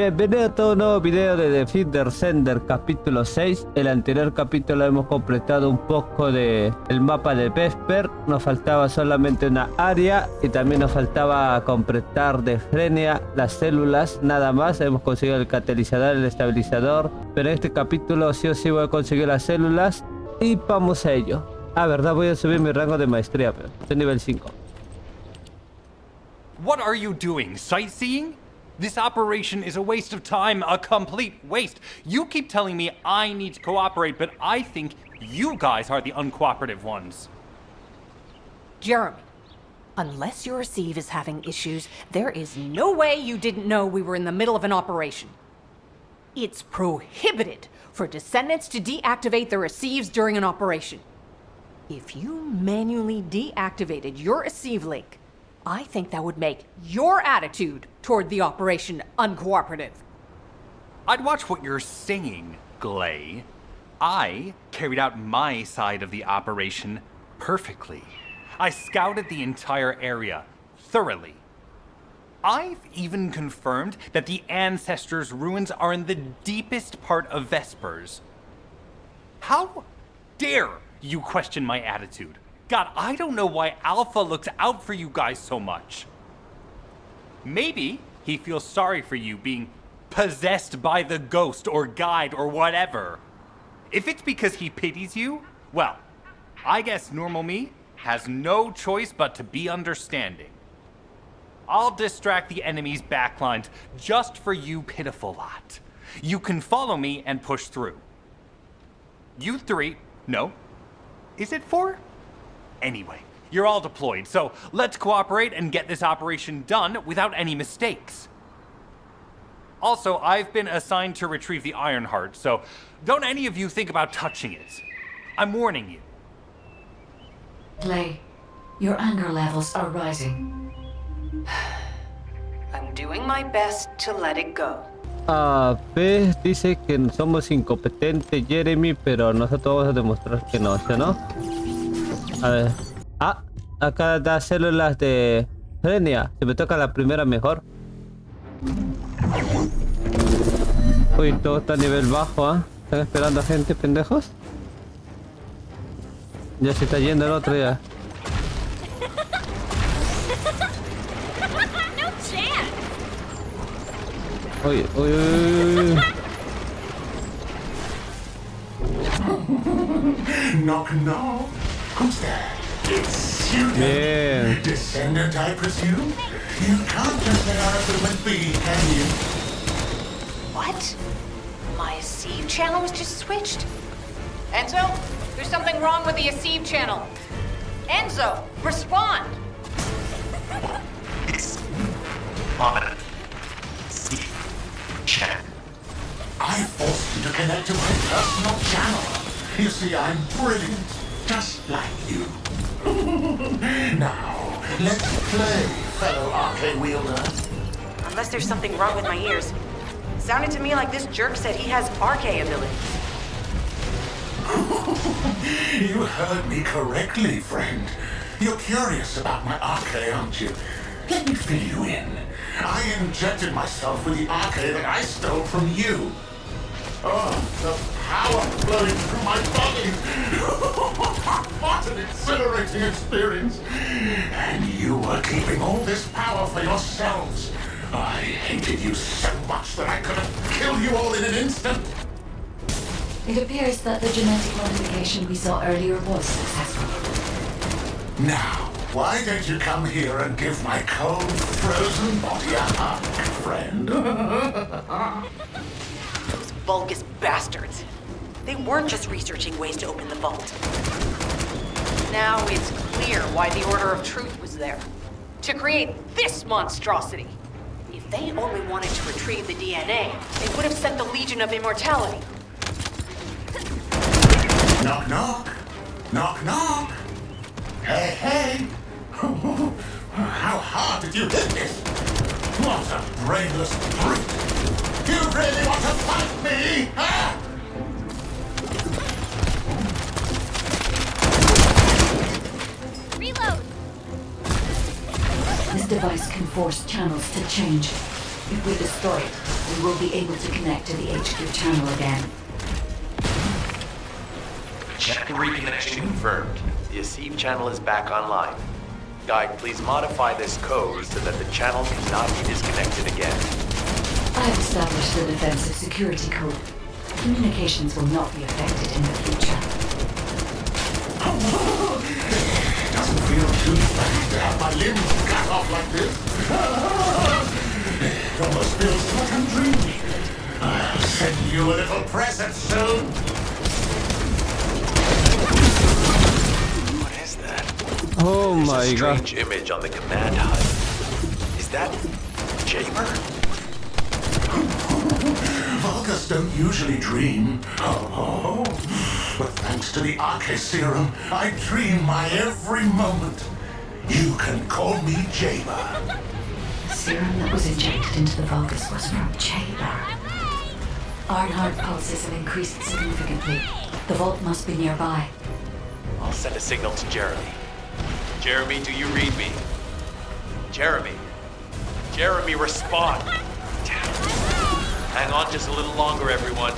Bienvenido a todo un nuevo video de The First Descendant capítulo 6. El anterior capítulo hemos completado un poco de el mapa de Vesper. Nos faltaba solamente una área y también nos faltaba completar de Frenia las células, nada más. Hemos conseguido el catalizador, el estabilizador, pero en este capítulo sí o sí voy a conseguir las células y vamos a ello. Ah, verdad, voy a subir mi rango de maestría, pero estoy nivel 5. What are you doing? Sightseeing? This operation is a waste of time, a complete waste. You keep telling me I need to cooperate, but I think you guys are the uncooperative ones. Jeremy, unless your receive is having issues, there is no way you didn't know we were in the middle of an operation. It's prohibited for Descendants to deactivate their receives during an operation. If you manually deactivated your receive link, I think that would make your attitude toward the operation uncooperative. I'd watch what you're saying, Glay. I carried out my side of the operation perfectly. I scouted the entire area thoroughly. I've even confirmed that the Ancestors' ruins are in the deepest part of Vespers. How dare you question my attitude? God, I don't know why Alpha looks out for you guys so much. Maybe he feels sorry for you being possessed by the ghost or guide or whatever. If it's because he pities you, well, I guess normal me has no choice but to be understanding. I'll distract the enemy's backlines just for you pitiful lot. You can follow me and push through. You three, no. Is it four? Anyway, you're all deployed, so let's cooperate and get this operation done without any mistakes. Also, I've been assigned to retrieve the Iron Heart, so don't any of you think about touching it. I'm warning you. Clay, your anger levels are rising. I'm doing my best to let it go. P dice que somos incompetentes, Jeremy, pero nosotros vamos a demostrar que no, ¿sí, no? A ver. Ah, acá da células de Frenia. Si me toca la primera mejor. Uy, todo está a nivel bajo, ¿ah? ¿Están esperando a gente, pendejos? Ya se está yendo el otro ya. Uy, uy, uy, uy. Knock, knock. Who's there? It's you, Bien. Descendant, I presume? You can't just let our equipment be, can you? What? My receive channel was just switched? Enzo, there's something wrong with the receive channel. Enzo, respond! Check. I forced you to connect to my personal channel. You see, I'm brilliant, just like you. Now, let's play, fellow arcane wielder. Unless there's something wrong with my ears. Sounded to me like this jerk said he has arcane abilities. You heard me correctly, friend. You're curious about my arcane, aren't you? Let me fill you in. I injected myself with the arcane that I stole from you. Oh, the power flowing through my body. What an exhilarating experience. And you were keeping all this power for yourselves. I hated you so much that I could have killed you all in an instant. It appears that the genetic modification we saw earlier was successful. Now, why don't you come here and give my cold, frozen body a hug, friend? Those Vulgus bastards. They weren't just researching ways to open the vault. Now it's clear why the Order of Truth was there. To create this monstrosity. If they only wanted to retrieve the DNA, they would have sent the Legion of Immortality. Knock, knock. Knock, knock. Hey, hey. How hard did you hit this? What a brainless brute. You really want to fight me, huh? Reload! This device can force channels to change. If we destroy it, we you will be able to connect to the HQ channel again. Channel reconnection confirmed. The Asive channel is back online. Guide, please modify this code so that the channel cannot be disconnected again. I have established the defensive security code. Communications will not be affected in the future. Doesn't feel too bad to have my limbs cut off like this. It almost feels like I'm dreaming. I'll send you a little present soon. What is that? Oh There's my a god. strange image on the command HUD. Is that Jamer? Vulgus don't usually dream. Oh, but thanks to the Arche serum, I dream my every moment. You can call me Jaber. The serum that was injected into the Vulgus was from Jaber. Iron heart pulses have increased significantly. The vault must be nearby. I'll send a signal to Jeremy. Jeremy, do you read me? Jeremy. Jeremy, respond. Damn. Hang on just a little longer, everyone.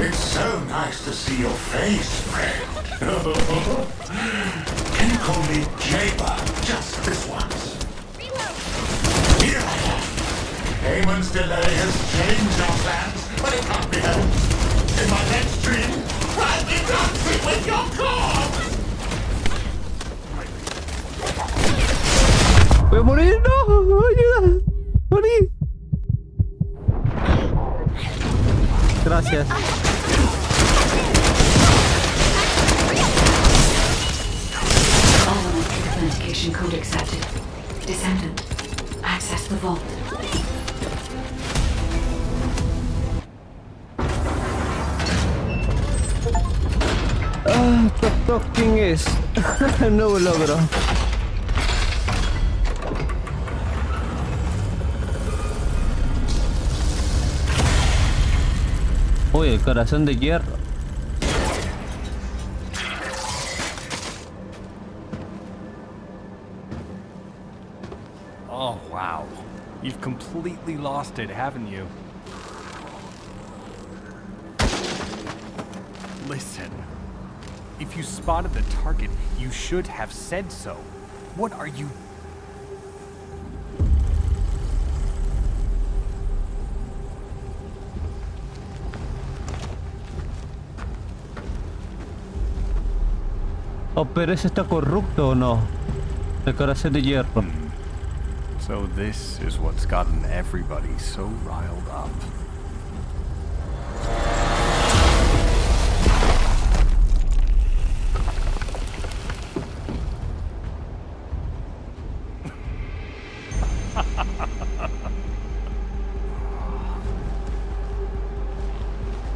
It's so nice to see your face, friend. Can you call me Jaber just this once? Here I am. Eamon's delay has changed our plans, but it can't be helped. In my next dream, I'll be dancing with your corpse! Voy a morir, no, ayuda, morí. Gracias. Biometric authentication code accepted. Descendant, access the vault. ¿Quién es? No logro. Uy, el corazón de hierro. Oh, wow. You've completely lost it, haven't you? Listen. If you spotted the target, you should have said so. What are you... Oh, pero ese está corrupto o no. El corazón de hierro. So this is what's gotten everybody so riled up.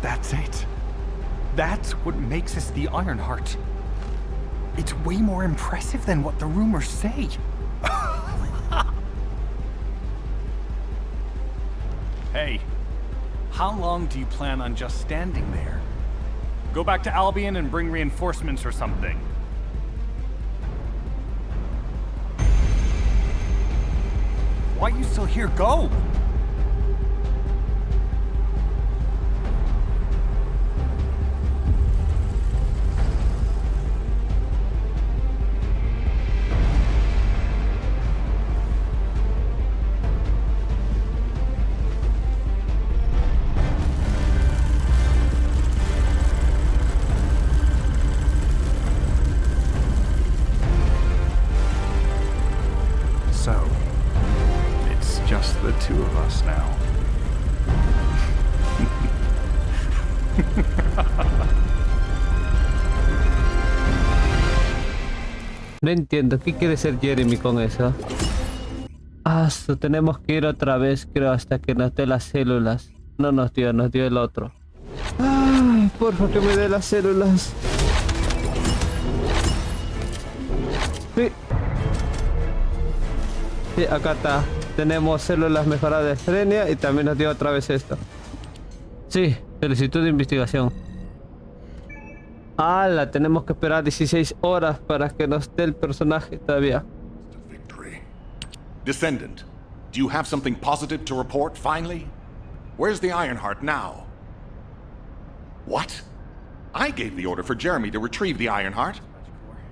That's it. That's what makes us the Ironheart. It's way more impressive than what the rumors say. Hey, how long do you plan on just standing there? Go back to Albion and bring reinforcements or something. Why are you still here? Go! So, it's just the two of us now. No entiendo, ¿qué quiere ser Jeremy con eso? Tenemos que ir otra vez, creo, hasta que nos dé las células. No nos dio el otro. Porfa, que me dé las células. Sí. Sí, acá está. Tenemos células mejoradas de estrenia y también nos dio otra vez esto. Sí, solicitud de investigación. Ah, la tenemos que esperar 16 horas para que nos dé el personaje todavía. Victory. Descendant, do you have something positive to report finally? Where's the Ironheart now? What? I gave the order for Jeremy to retrieve the Ironheart.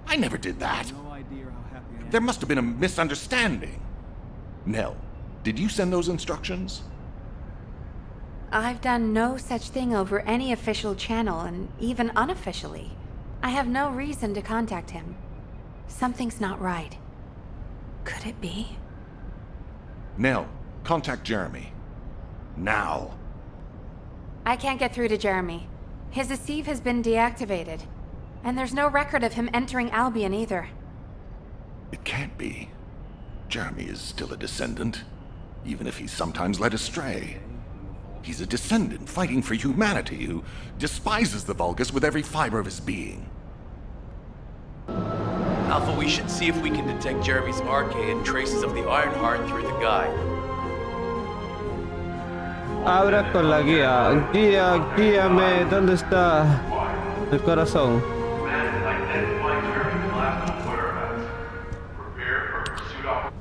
I never did that. There must have been a misunderstanding. Nell, did you send those instructions? I've done no such thing over any official channel, and even unofficially. I have no reason to contact him. Something's not right. Could it be? Nell, contact Jeremy. Now. I can't get through to Jeremy. His Deceive has been deactivated. And there's no record of him entering Albion either. It can't be. Jeremy is still a descendant, even if he's sometimes led astray. He's a descendant fighting for humanity who despises the Vulgus with every fiber of his being. Alpha, we should see if we can detect Jeremy's arcade and traces of the Ironheart through the guide. Abra con la guía. Guíame. ¿Dónde está el corazón?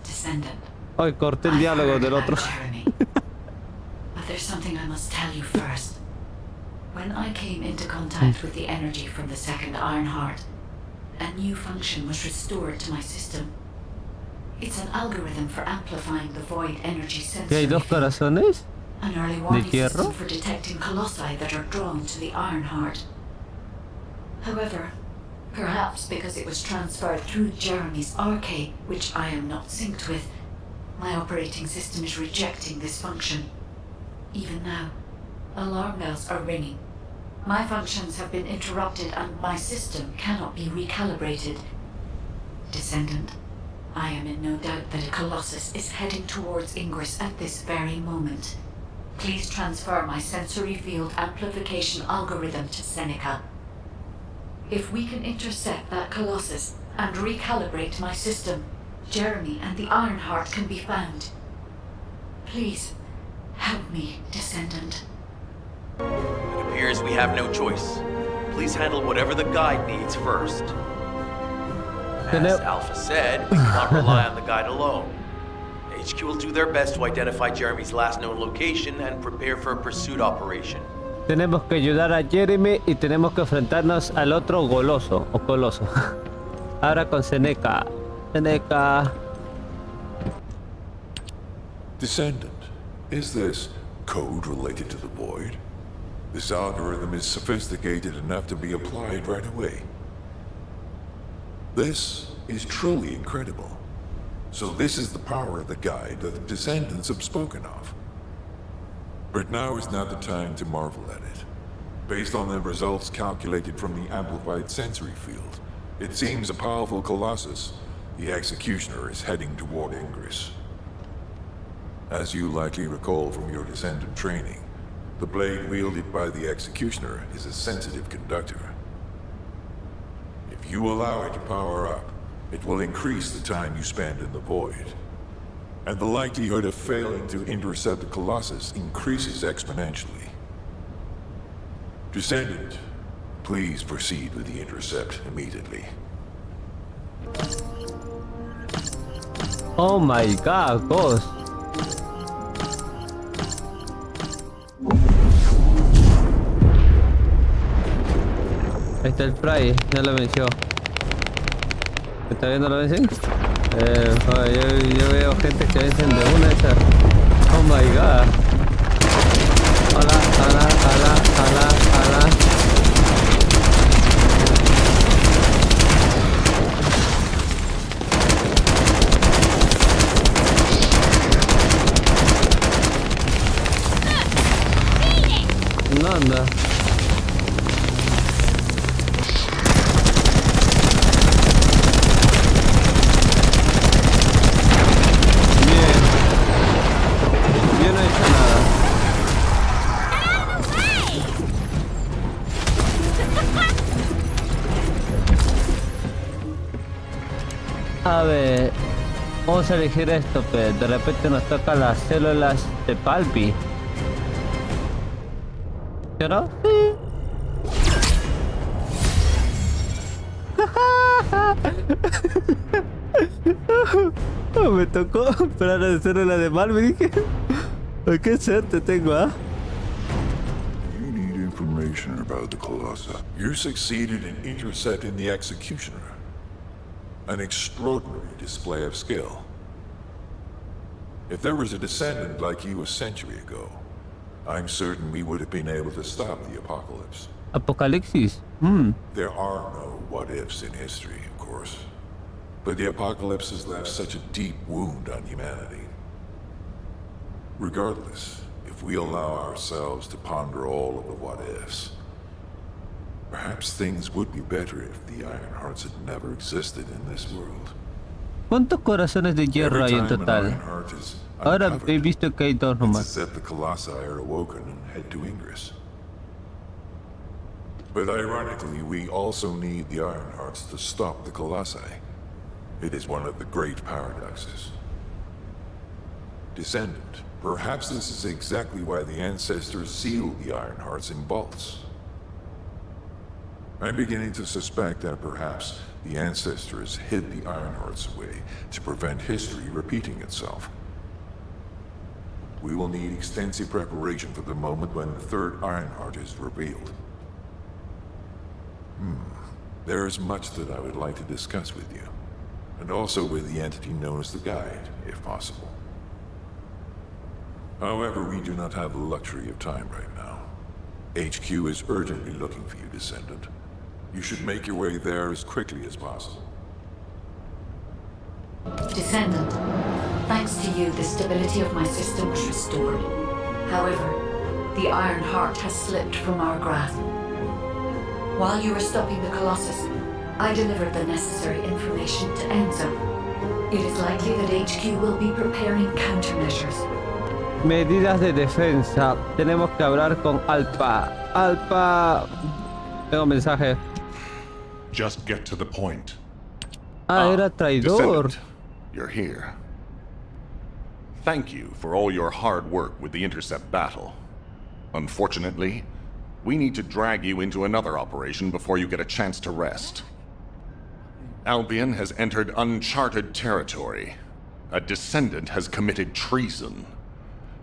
Descendant. Ay, corté el diálogo del otro. Jeremy. But there's something I must tell you first. When I came into contact with the energy from the second Ironheart, a new function was restored to my system. It's an algorithm for amplifying the void energy ¿Qué hay sensory dos field. corazones? An early warning hierro? system for detecting colossi that are drawn to the Ironheart. However, perhaps because it was transferred through Jeremy's arcade, which I am not synced with, my operating system is rejecting this function. Even now, alarm bells are ringing. My functions have been interrupted and my system cannot be recalibrated. Descendant, I am in no doubt that a Colossus is heading towards Ingress at this very moment. Please transfer my sensory field amplification algorithm to Seneca. If we can intercept that Colossus and recalibrate my system, Jeremy and the Ironheart can be found. Please, help me, Descendant. It appears we have no choice. Please handle whatever the guide needs first. As Alpha said, we cannot rely on the guide alone. HQ will do their best to identify Jeremy's last known location and prepare for a pursuit operation. Tenemos que ayudar a Jeremy y tenemos que enfrentarnos al otro goloso o coloso. Ahora con Seneca. Seneca. Descendant, is this code related to the void? This algorithm is sophisticated enough to be applied right away. This is truly incredible. So this is the power of the guide that the Descendants have spoken of. But now is not the time to marvel at it. Based on the results calculated from the amplified sensory field, it seems a powerful Colossus, the Executioner, is heading toward Ingress. As you likely recall from your Descendant training, the blade wielded by the Executioner is a sensitive conductor. If you allow it to power up, it will increase the time you spend in the void. And the likelihood of failing to intercept the Colossus increases exponentially. Descendant, please proceed with the intercept immediately. Oh my god, Ghost. Ahí está el Fry, ya lo venció. ¿Está viendo lo vencen? Yo veo gente que vencen de una de esas. Oh my god. Hola, hola, hola, hola, hola. No anda. A ver, vamos a elegir esto, pero de repente nos toca las células de Palpi. ¿Sí o no? Sí. Me tocó esperar a hacerle la de mal, me dije. ¿Qué suerte tengo, ah? You need information about the Colossi. You succeeded in intercepting the Executioner. An extraordinary display of skill. If there was a descendant like you a century ago, I'm certain we would have been able to stop the apocalypse. Apocalipsis. There are no what-ifs in history, of course. But the apocalypse has left such a deep wound on humanity. Regardless, if we allow ourselves to ponder all of the what-ifs, perhaps things would be better if the Ironhearts had never existed in this world. ¿Cuántos corazones de hierro hay en total? Ahora he visto que hay dos nomás. It's as if the Colossi are awoken and head to Ingress. But ironically, we also need the Ironhearts to stop the Colossi. It is one of the great paradoxes. Descendant, perhaps this is exactly why the ancestors sealed the Ironhearts in vaults. I'm beginning to suspect that perhaps the ancestors hid the Ironhearts away to prevent history repeating itself. We will need extensive preparation for the moment when the third Ironheart is revealed. There is much that I would like to discuss with you, and also with the entity known as the Guide, if possible. However, we do not have the luxury of time right now. HQ is urgently looking for you, Descendant. You should make your way there as quickly as possible. Descendant, thanks to you, the stability of my system was restored. However, the Iron Heart has slipped from our grasp. While you were stopping the Colossus, I delivered the necessary information to Enzo. It is likely that HQ will be preparing countermeasures. Medidas de defensa. Tenemos que hablar con Alpha. Alpha. Tengo mensaje. Just get to the point. Era traidor. Descendant, you're here. Thank you for all your hard work with the intercept battle. Unfortunately, we need to drag you into another operation before you get a chance to rest. Albion has entered uncharted territory. A descendant has committed treason.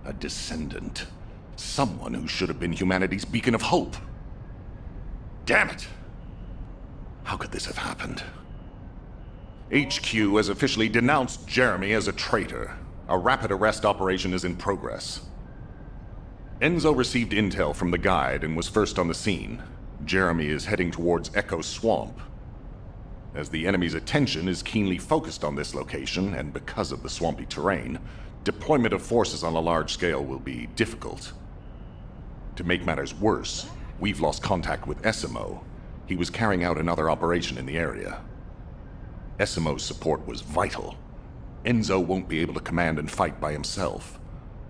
A descendant. Someone who should have been humanity's beacon of hope. Damn it! How could this have happened? HQ has officially denounced Jeremy as a traitor. A rapid arrest operation is in progress. Enzo received intel from the Guide and was first on the scene. Jeremy is heading towards Echo Swamp. As the enemy's attention is keenly focused on this location, and because of the swampy terrain, deployment of forces on a large scale will be difficult. To make matters worse, we've lost contact with Essimo. He was carrying out another operation in the area. Essimo's support was vital. Enzo won't be able to command and fight by himself.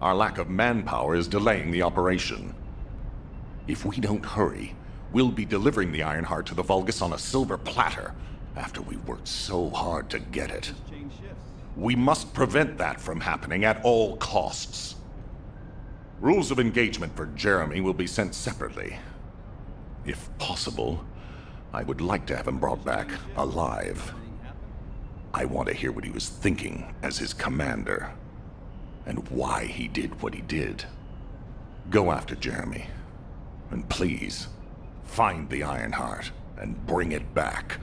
Our lack of manpower is delaying the operation. If we don't hurry, we'll be delivering the Ironheart to the Vulgus on a silver platter after we worked so hard to get it. We must prevent that from happening at all costs. Rules of engagement for Jeremy will be sent separately. If possible, I would like to have him brought back alive. I want to hear what he was thinking as his commander, and why he did what he did. Go after Jeremy, and please, find the Ironheart and bring it back.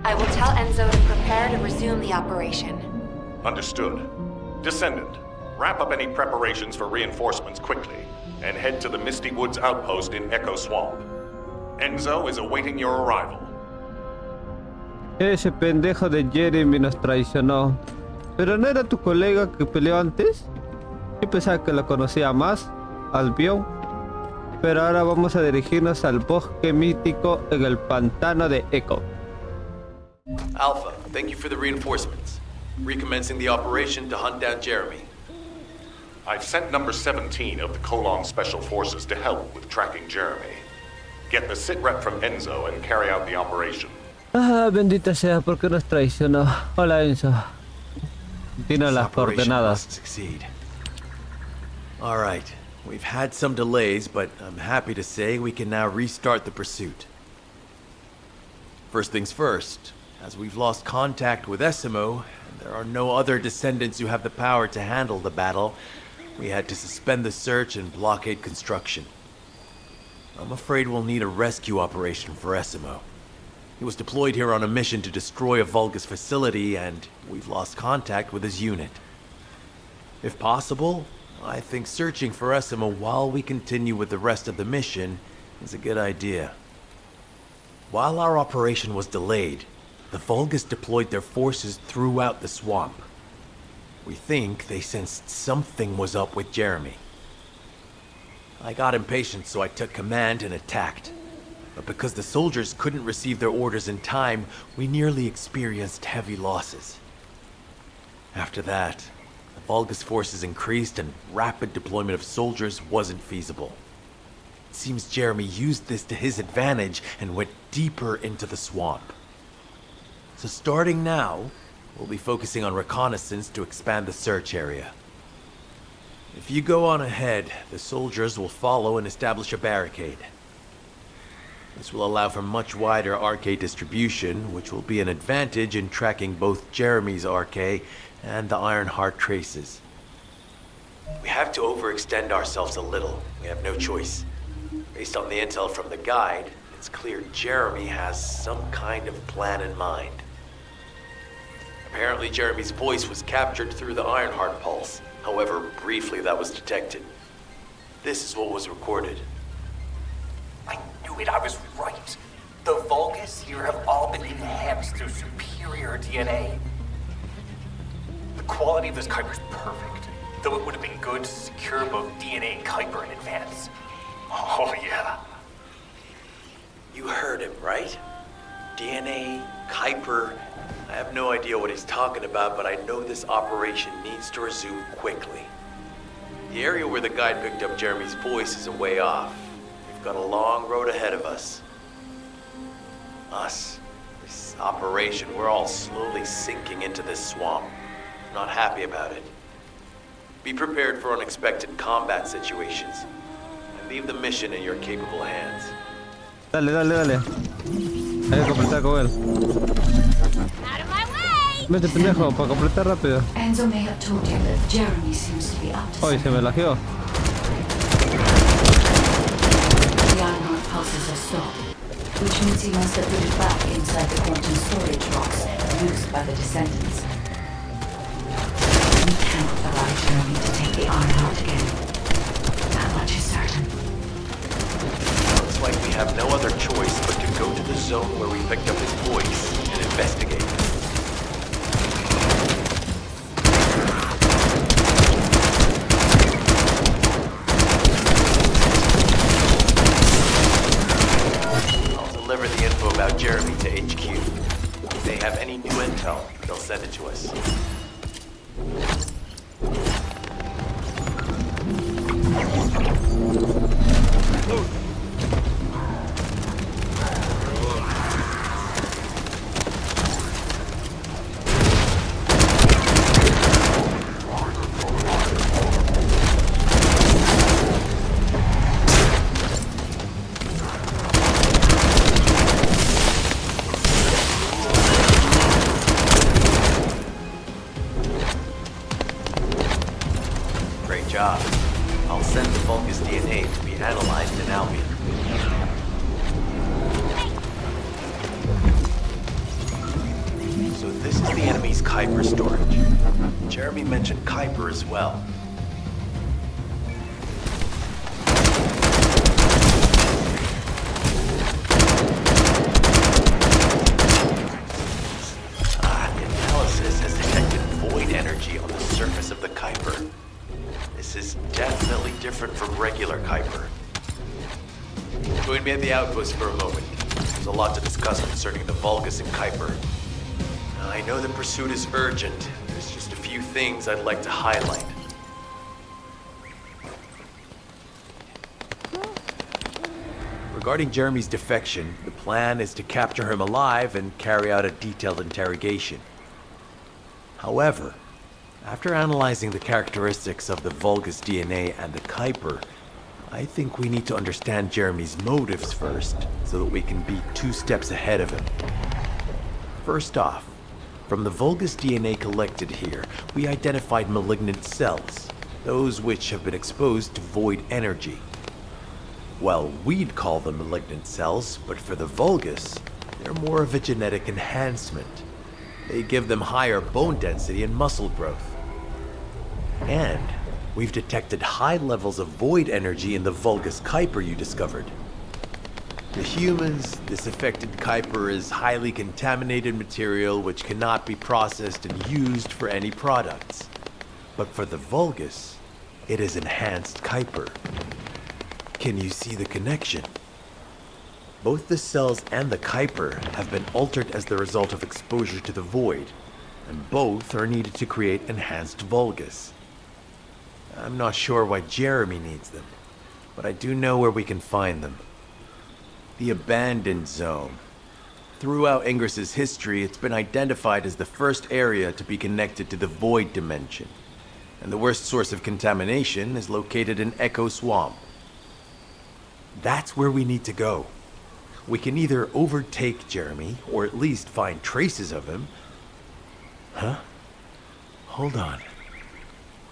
I will tell Enzo to prepare to resume the operation. Understood. Descendant, wrap up any preparations for reinforcements quickly, and head to the Misty Woods outpost in Echo Swamp. Enzo is awaiting your arrival. Ese pendejo de Jeremy nos traicionó. ¿Pero no era tu colega que peleó antes? Yo pensaba que lo conocía más, Albion. Pero ahora vamos a dirigirnos al bosque mítico en el pantano de Echo. Alpha, thank you for the reinforcements. Recommencing the operation to hunt down Jeremy. I've sent number 17 of the Colon Special Forces to help with tracking Jeremy. Get the sitrep from Enzo and carry out the operation. Ah, bendita sea, porque nos traicionó. Hola, Enzo. Tiene las coordenadas. Succeed. All right, we've had some delays, but I'm happy to say we can now restart the pursuit. First things first, As we've lost contact with Essimo, and there are no other descendants who have the power to handle the battle, we had to suspend the search and blockade construction. I'm afraid we'll need a rescue operation for Essimo. He was deployed here on a mission to destroy a Vulgus facility, and we've lost contact with his unit. If possible, I think searching for Essimo while we continue with the rest of the mission is a good idea. While our operation was delayed, the Vulgus deployed their forces throughout the swamp. We think they sensed something was up with Jeremy. I got impatient, so I took command and attacked. But because the soldiers couldn't receive their orders in time, we nearly experienced heavy losses. After that, the Vulgus forces increased and rapid deployment of soldiers wasn't feasible. It seems Jeremy used this to his advantage and went deeper into the swamp. So starting now, we'll be focusing on reconnaissance to expand the search area. If you go on ahead, the soldiers will follow and establish a barricade. This will allow for much wider RK distribution, which will be an advantage in tracking both Jeremy's RK and the Ironheart traces. We have to overextend ourselves a little. We have no choice. Based on the intel from the guide, it's clear Jeremy has some kind of plan in mind. Apparently Jeremy's voice was captured through the Ironheart pulse. However, briefly that was detected. This is what was recorded. I knew it, I was right. The Vulgus here have all been enhanced through superior DNA. The quality of this Kuiper's perfect, though it would have been good to secure both DNA and Kuiper in advance. Oh yeah. You heard him, right? DNA, Kuiper. I have no idea what he's talking about, but I know this operation needs to resume quickly. The area where the guide picked up Jeremy's voice is a way off. We've got a long road ahead of us. This operation, we're all slowly sinking into this swamp. I'm not happy about it. Be prepared for unexpected combat situations. And leave the mission in your capable hands. Dale. Hay que completar con él. Vete pendejo, para completar rápido. Enzo may have told you that Jeremy seems to be up to Hoy se me lajeó. The Ironheart pulses have stopped, which means he must have put it back inside the quantum storage rocks used by the Descendants. We cannot allow Jeremy to take the Ironheart again. That much is certain. Looks like we have no other choice but to go to the zone where we picked up his voice and investigate. Deliver the info about Jeremy to HQ. If they have any new intel, they'll send it to us. I'll send the Vulgus DNA to be analyzed in Albion. So this is the enemy's Kuiper storage. Jeremy mentioned Kuiper as well. The analysis has detected void energy on the surface of the Kuiper. This is definitely different from regular Kuiper. Join me at the outpost for a moment. There's a lot to discuss concerning the Vulgus and Kuiper. I know the pursuit is urgent. There's just a few things I'd like to highlight. Regarding Jeremy's defection, the plan is to capture him alive and carry out a detailed interrogation. However, after analyzing the characteristics of the Vulgus DNA and the Kuiper, I think we need to understand Jeremy's motives first, so that we can be 2 steps ahead of him. First off, from the Vulgus DNA collected here, we identified malignant cells, those which have been exposed to void energy. Well, we'd call them malignant cells, but for the Vulgus, they're more of a genetic enhancement. They give them higher bone density and muscle growth. And we've detected high levels of void energy in the Vulgus Kuiper you discovered. To humans, this affected Kuiper is highly contaminated material which cannot be processed and used for any products. But for the Vulgus, it is enhanced Kuiper. Can you see the connection? Both the cells and the Kuiper have been altered as the result of exposure to the void, and both are needed to create enhanced Vulgus. I'm not sure why Jeremy needs them, but I do know where we can find them. The Abandoned Zone. Throughout Ingris's history, it's been identified as the first area to be connected to the Void Dimension, and the worst source of contamination is located in Echo Swamp. That's where we need to go. We can either overtake Jeremy, or at least find traces of him. Huh? Hold on.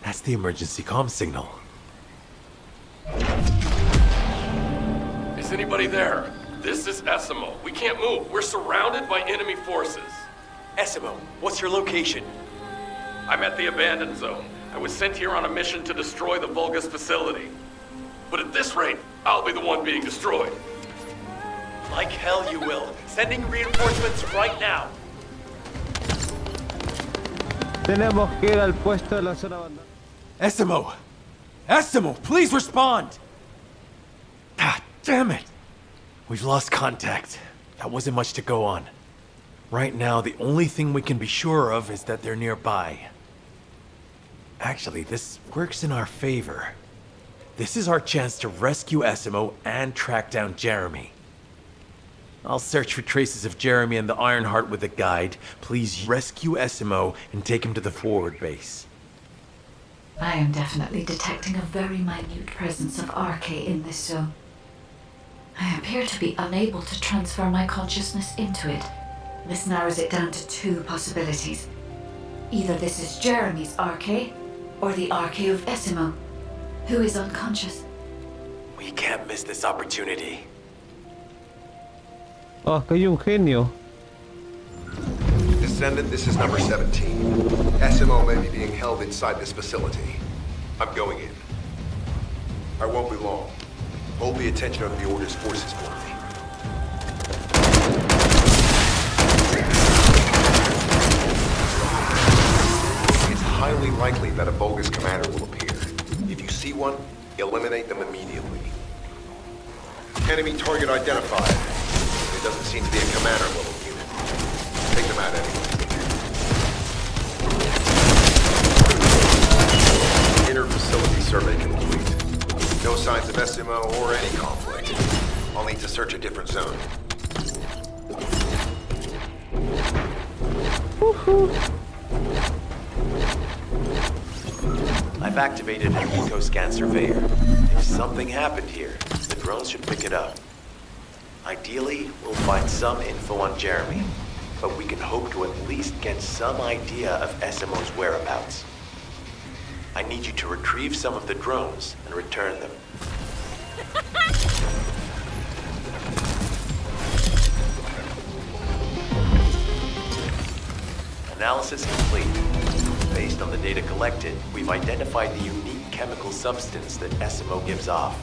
That's the emergency comm signal. Is anybody there? This is Essimo. We can't move. We're surrounded by enemy forces. Essimo, what's your location? I'm at the Abandoned Zone. I was sent here on a mission to destroy the Vulgus facility. But at this rate, I'll be the one being destroyed. Like hell you will. Sending reinforcements right now. Tenemos que ir al puesto de la zona abandonada. Essimo! Essimo, please respond! Ah, damn it! We've lost contact. That wasn't much to go on. Right now, the only thing we can be sure of is that they're nearby. Actually, this works in our favor. This is our chance to rescue Essimo and track down Jeremy. I'll search for traces of Jeremy and the Ironheart with a guide. Please rescue Essimo and take him to the forward base. I am definitely detecting a very minute presence of RK in this zone. I appear to be unable to transfer my consciousness into it. This narrows it down to two possibilities. Either this is Jeremy's RK, or the RK of Essimo, who is unconscious. We can't miss this opportunity. Oh, que hay un genio. Descendant, this is number 17. Essimo may be being held inside this facility. I'm going in. I won't be long. Hold the attention of the Order's forces for me. It's highly likely that a Vulgus commander will appear. If you see one, eliminate them immediately. Enemy target identified. It doesn't seem to be a commander level unit. Take them out anyway. Inner facility survey complete. No signs of Essimo or any conflict. I'll need to search a different zone. I've activated an eco-scan surveyor. If something happened here, the drones should pick it up. Ideally, we'll find some info on Jeremy, but we can hope to at least get some idea of Essimo's whereabouts. I need you to retrieve some of the drones and return them. Analysis complete. Based on the data collected, we've identified the unique chemical substance that Essimo gives off.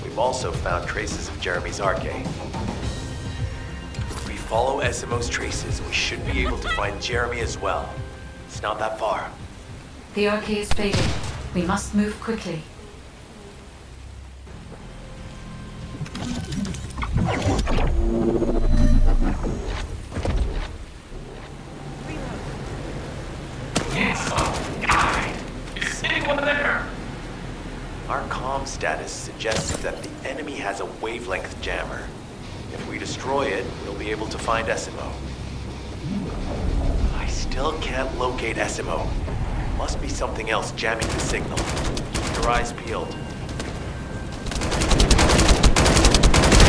We've also found traces of Jeremy's RK. If we follow Essimo's traces, we should be able to find Jeremy as well. It's not that far. The RK is fading. We must move quickly. Is anyone there? Our comm status suggests that the enemy has a wavelength jammer. If we destroy it, we'll be able to find Essimo. I still can't locate Essimo. Must be something else jamming the signal. Keep your eyes peeled.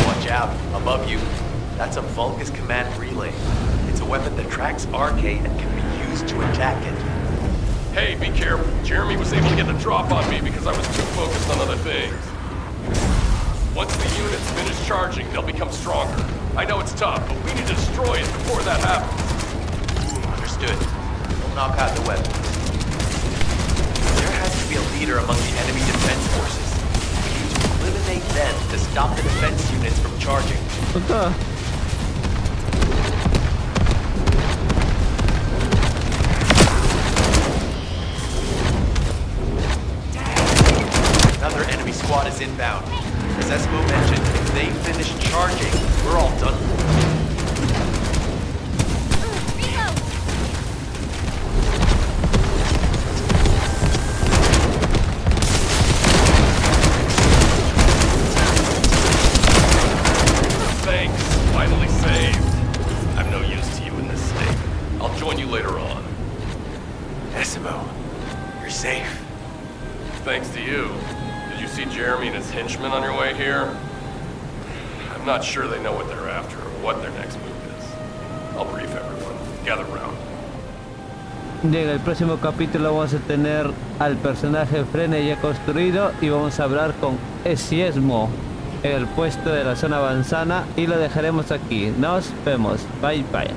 Watch out, above you. That's a Vulgus command relay. It's a a weapon that tracks RK and can be used to attack it. Hey, be careful. Jeremy was able to get the drop on me because I was too focused on other things. Once the units finish charging, they'll become stronger. I know it's tough, but we need to destroy it before that happens. Understood. We'll knock out the weapons. There has to be a leader among the enemy defense forces. We need to eliminate them to stop the defense units from charging. Okay. Another enemy squad is inbound. As Espo mentioned, if they finish charging, we're all done for. Thanks. Finally saved. I'm no use to you in this state. I'll join you later on. Espo, you're safe. Thanks to you. Did you see Jeremy and his henchmen on your way here? I'm not sure they know what they're after or what their next move is. I'll brief everyone. Gather round. En el próximo capítulo vamos a tener al personaje Frene ya construido y vamos a hablar con Esiesmo en el puesto de la zona avanzana y lo dejaremos aquí. Nos vemos. Bye bye.